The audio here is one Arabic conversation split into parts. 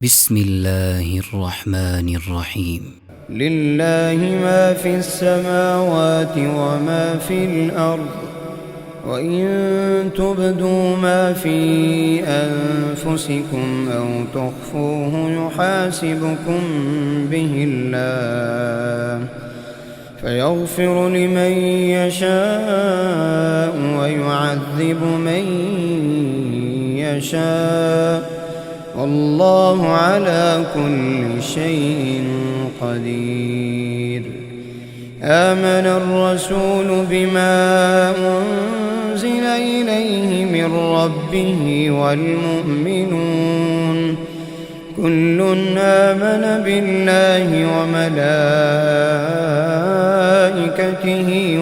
بسم الله الرحمن الرحيم. لله ما في السماوات وما في الأرض، وإن تبدوا ما في أنفسكم أو تخفوه يحاسبكم به الله فيغفر لمن يشاء ويعذب من يشاء، والله على كل شيء قدير. آمن الرسول بما أنزل إليه من ربه والمؤمنون كل آمن بالله وملائكته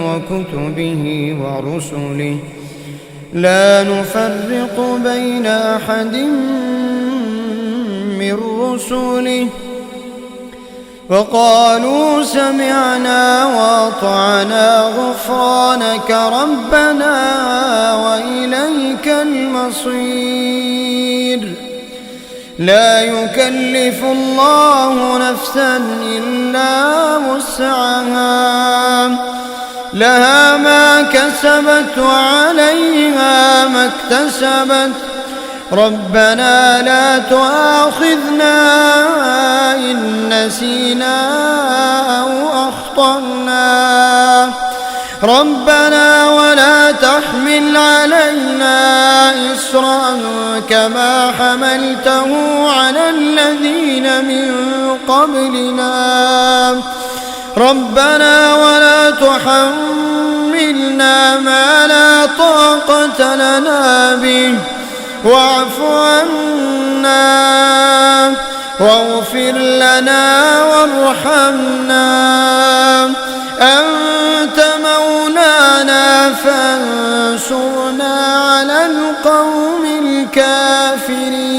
وكتبه ورسله لا نفرق بين أحد من رسله، وقالوا سمعنا وأطعنا غفرانك ربنا وإليك المصير. لا يكلف الله نفسا إلا وسعها، لها ما كسبت وعليها ما اكتسبت، ربنا لا تؤاخذنا إن نسينا أو أخطأنا، ربنا ولا تحمل علينا إصرا كما حملته على الذين من قبلنا، ربنا ولا تحملنا ما لا طاقة لنا به، واعف عنا واغفر لنا وارحمنا، أنت مولانا فانصرنا على القوم الكافرين.